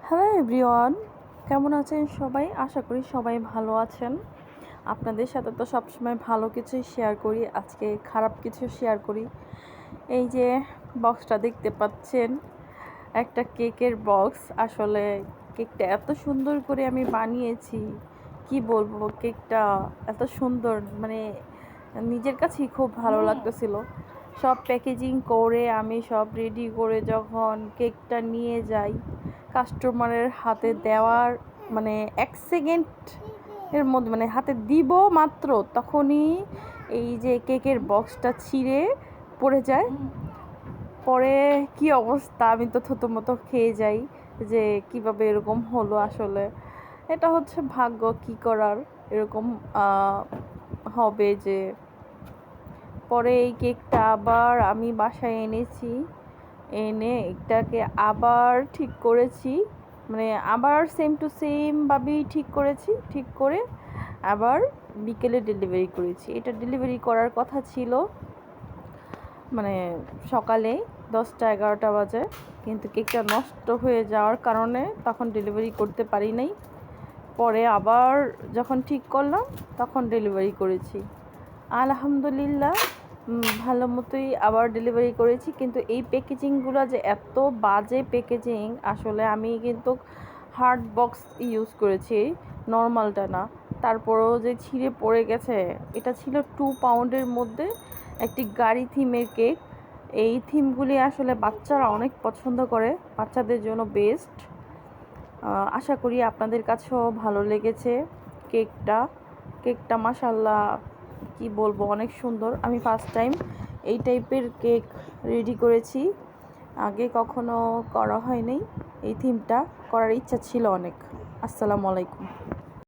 Hello everyone, কেমন আছেন সবাই? আশা করি সবাই ভালো আছেন। আপনাদের সাথে তো সবসময় ভালো কিছুই শেয়ার করি, আজকে খারাপ কিছু শেয়ার করি। এই যে বক্সটা দেখতে পাচ্ছেন, একটা কেকের বক্স। আসলে কেকটা এত সুন্দর করে আমি বানিয়েছি, কি বলবো, কেকটা এত সুন্দর, মানে নিজের কাছেই খুব ভালো লাগতেছিল। সব প্যাকেজিং করে আমি সব রেডি করে যখন কেকটা নিয়ে যাই কাস্টমারের হাতে দেওয়ার মানে 1 সেকেন্ড এর মধ্যে, মানে হাতে দিব মাত্র তখনই এই যে কেকের বক্সটা ছিঁড়ে পড়ে যায়। পরে কি অবস্থা, আমি তো থতমত খেয়ে যাই যে কিভাবে এরকম হলো। আসলে এটা হচ্ছে ভাগ্য, কি করার, এরকম হবে যে। পরে এই কেকটা আবার আমি বাসায় এনেছি, এনে এটাকে আবার ঠিক করেছি, মানে আবার সেম টু সেম ভাবেই ঠিক করেছি। ঠিক করে আবার বিকেলে ডেলিভারি করেছি। এটা ডেলিভারি করার কথা ছিল মানে সকালে 10টা 11টা বাজে, কিন্তু কেকটা নষ্ট হয়ে যাওয়ার কারণে তখন ডেলিভারি করতে পারি নাই। পরে আবার যখন ঠিক করলাম তখন ডেলিভারি করেছি। আলহামদুলিল্লাহ, ভালো মতোই আবার ডেলিভারি করেছি। কিন্তু এই প্যাকেজিংগুলো যে এত বাজে প্যাকেজিং, আসলে আমি কিন্তু হার্ড বক্স ইউজ করেছি, নর্মালটা না। তারপরেও যে ছিঁড়ে পড়ে গেছে। এটা ছিল 2 পাউন্ডের মধ্যে একটি গাড়ি থিমের কেক। এই থিমগুলি আসলে বাচ্চারা অনেক পছন্দ করে, বাচ্চাদের জন্য বেস্ট। আশা করি আপনাদের কাছেও ভালো লেগেছে কেকটা। কেকটা মাশাআল্লাহ, কি বলবো, অনেক সুন্দর। আমি ফার্স্ট টাইম এই টাইপের কেক রেডি করেছি, আগে কখনো করা হয়নি। এই থিমটা করার ইচ্ছা ছিল অনেক। আসসালামু আলাইকুম।